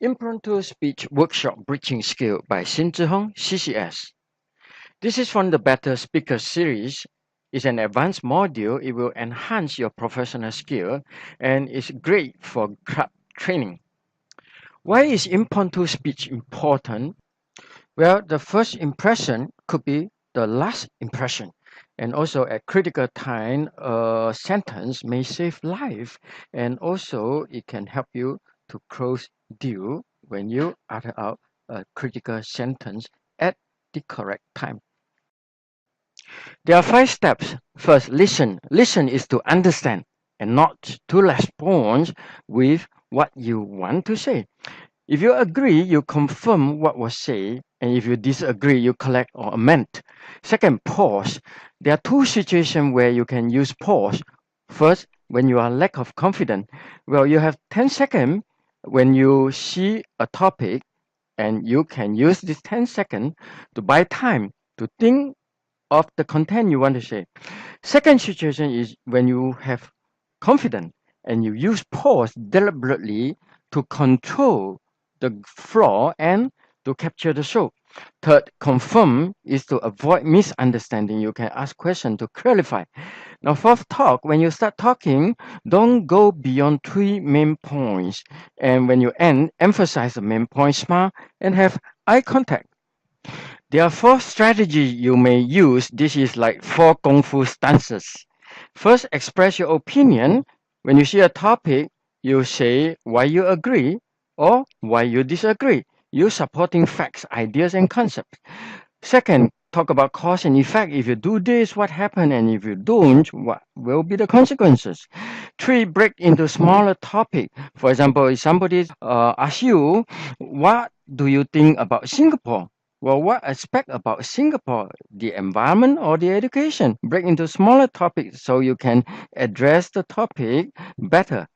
Impromptu Speech Workshop Bridging Skill by Simzihong, CCS. This is from the Better Speaker series. It's an advanced module. It will enhance your professional skill and is great for club training. Why is impromptu speech important? Well, the first impression could be the last impression. And also at critical time, a sentence may save life. And also it can help you to close deal when you utter out a critical sentence at the correct time. There are 5 steps. First, listen. Listen is to understand and not to respond with what you want to say. If you agree, you confirm what was said, and if you disagree, you correct or amend. Second, pause. There are 2 situations where you can use pause. First, when you are lack of confidence. Well, you have 10 seconds when you see a topic, and you can use this 10 seconds to buy time to think of the content you want to say. Second situation is when you have confidence and you use pause deliberately to control the flow and to capture the show. Third, confirm is to avoid misunderstanding. You can ask questions to clarify. Now, fourth, talk. When you start talking, don't go beyond 3 main points. And when you end, emphasize the main point, smile, and have eye contact. There are 4 strategies you may use. This is like 4 Kung Fu stances. First, express your opinion. When you see a topic, you say why you agree or why you disagree. Use supporting facts, ideas, and concepts. Second, talk about cause and effect. If you do this, what happened? And if you don't, what will be the consequences? 3, break into smaller topic. For example, if somebody asks you, what do you think about Singapore? Well, what aspect about Singapore? The environment or the education? Break into smaller topics so you can address the topic better.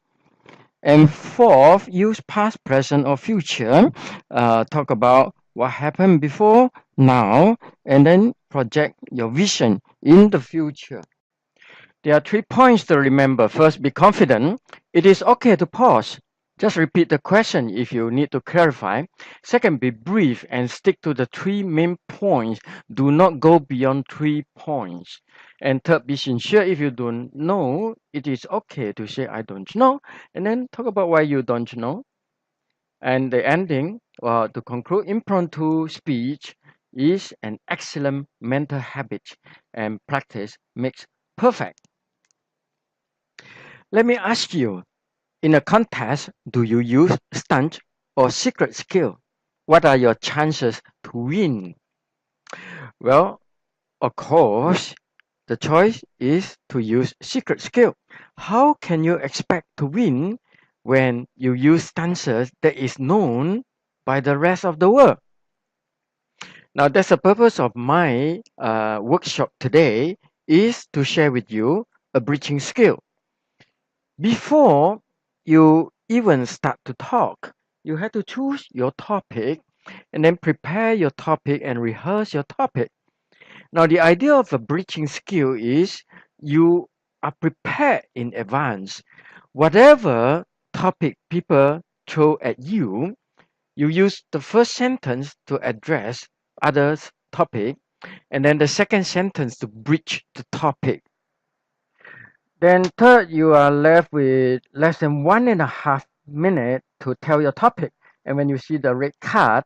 And fourth, use past, present, or future. Talk about what happened before, now, and then project your vision in the future. There are 3 points to remember. First, be confident. It is okay to pause. Just repeat the question if you need to clarify. Second, be brief and stick to the 3 main points. Do not go beyond 3 points. And third, be sincere. If you don't know, it is okay to say, I don't know. And then talk about why you don't know. And the ending, to conclude, impromptu speech is an excellent mental habit, and practice makes perfect. Let me ask you, in a contest, do you use stunt or secret skill? What are your chances to win? Well, of course, the choice is to use secret skill. How can you expect to win when you use stances that is known by the rest of the world? Now, that's the purpose of my workshop today, is to share with you a bridging skill. Before you even start to talk, you have to choose your topic and then prepare your topic and rehearse your topic. Now, the idea of a bridging skill is you are prepared in advance. Whatever topic people throw at you, you use the first sentence to address others' topic, and then the second sentence to bridge the topic. Then third, you are left with less than 1.5 minutes to tell your topic. And when you see the red card,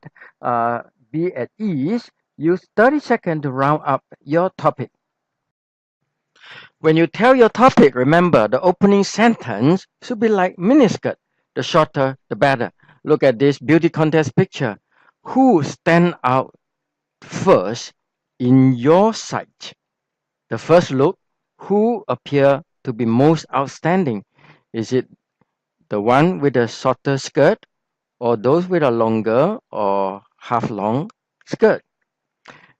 be at ease. Use 30 seconds to round up your topic. When you tell your topic, remember the opening sentence should be like miniskirt. The shorter, the better. Look at this beauty contest picture. Who stand out first in your sight? The first look, who appear to be most outstanding? Is it the one with a shorter skirt or those with a longer or half long skirt?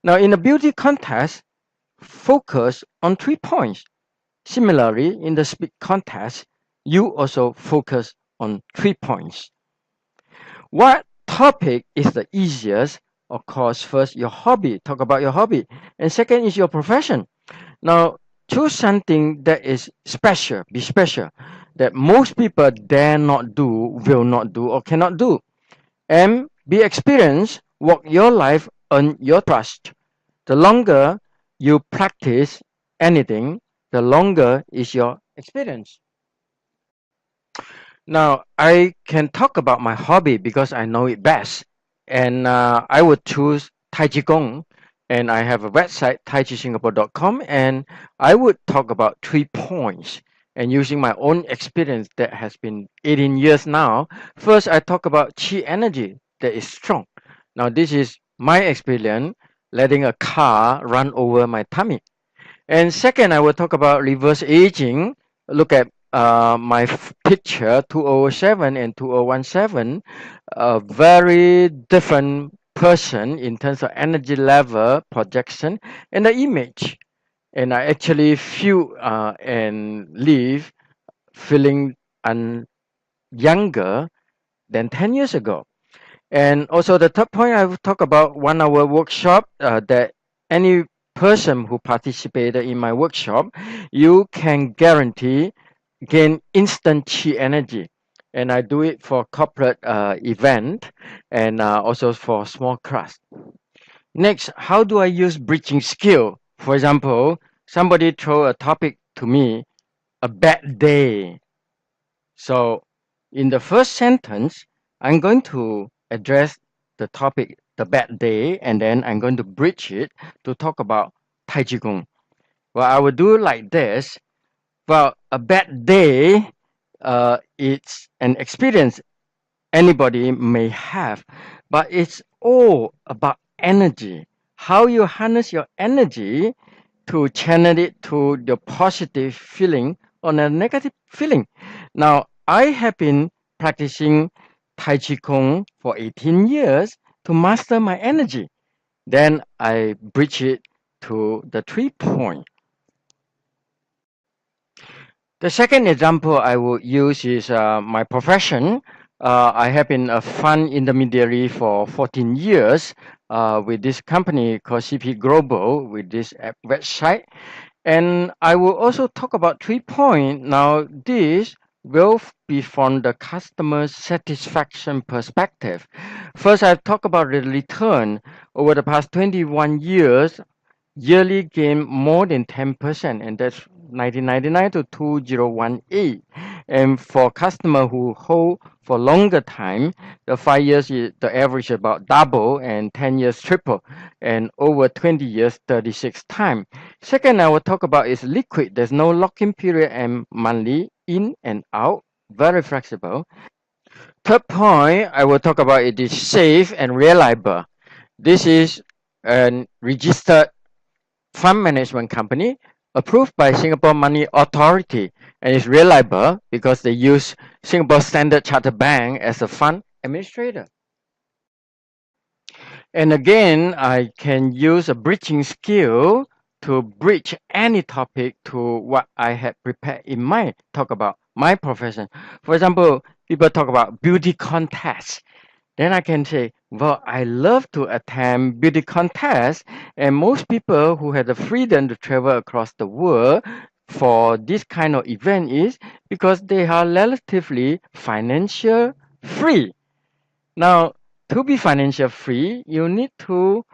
Now, in a beauty contest, focus on 3 points. Similarly, in the speech contest, you also focus on 3 points. What topic is the easiest? Of course, first, your hobby. Talk about your hobby. And second is your profession. Now, choose something that is special, be special, that most people dare not do, will not do, or cannot do. And be experienced, walk your life on your trust. The longer you practice anything, the longer is your experience. Now, I can talk about my hobby because I know it best. And I would choose Tai Chi Gong. And I have a website, taichisingapore.com. And I would talk about 3 points. And using my own experience that has been 18 years now, first I talk about Qi energy that is strong. Now, this is my experience letting a car run over my tummy. And second, I will talk about reverse aging. Look at my picture 2007 and 2017, a very different person in terms of energy level, projection, and the image. And I actually feel and live feeling younger than 10 years ago. And also the third point, I will talk about 1 hour workshop that any person who participated in my workshop, you can guarantee gain instant chi energy. And I do it for corporate event and also for small class. Next, how do I use bridging skill? For example, somebody throw a topic to me, a bad day. So in the first sentence, I'm going to address the topic, the bad day, and then I'm going to bridge it to talk about Tai Chi Gong. Well, I will do like this. Well, a bad day, it's an experience anybody may have, but it's all about energy. How you harness your energy to channel it to the positive feeling or a negative feeling. Now, I have been practicing Tai Chi Kung for 18 years to master my energy. Then I bridge it to the 3 point. The second example I will use is my profession. I have been a fund intermediary for 14 years with this company called CP Global with this website. And I will also talk about 3 points. Now, this will be from the customer satisfaction perspective. First, I'll talk about the return. Over the past 21 years, yearly gain more than 10%, and that's 1999 to 2018. And for customer who hold for longer time, the 5 years is the average about double, and 10 years triple, and over 20 years 36 time. Second, I will talk about is liquid. There's no lock-in period and monthly in and out, very flexible. Third point I will talk about it is safe and reliable. This is a registered fund management company approved by Singapore Money Authority and is reliable because they use Singapore Standard Chartered Bank as a fund administrator. And again, I can use a bridging skill to bridge any topic to what I had prepared in mind, talk about my profession. For example, people talk about beauty contests. Then I can say, well, I love to attend beauty contests, and most people who have the freedom to travel across the world for this kind of event is because they are relatively financial free. Now, to be financial free, you need to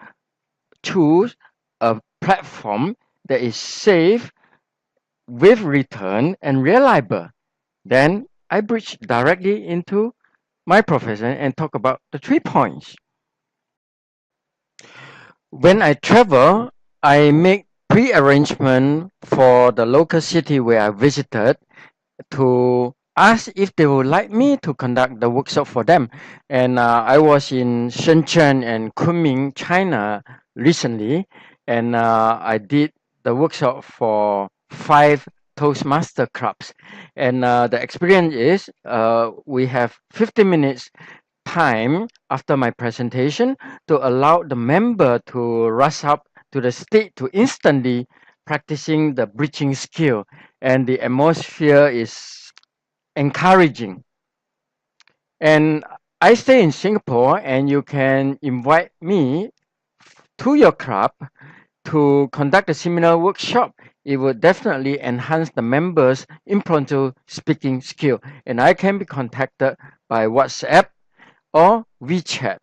choose a platform that is safe with return and reliable. Then I bridge directly into my profession and talk about the 3 points. When I travel, I make pre-arrangement for the local city where I visited to ask if they would like me to conduct the workshop for them. And I was in Shenzhen and Kunming, China recently, and I did the workshop for 5 Toastmaster clubs. And the experience is we have 50 minutes time after my presentation to allow the member to rush up to the stage to instantly practicing the bridging skill, and the atmosphere is encouraging. And I stay in Singapore, and you can invite me to your club to conduct a similar workshop. It will definitely enhance the members' impromptu speaking skill. And I can be contacted by WhatsApp or WeChat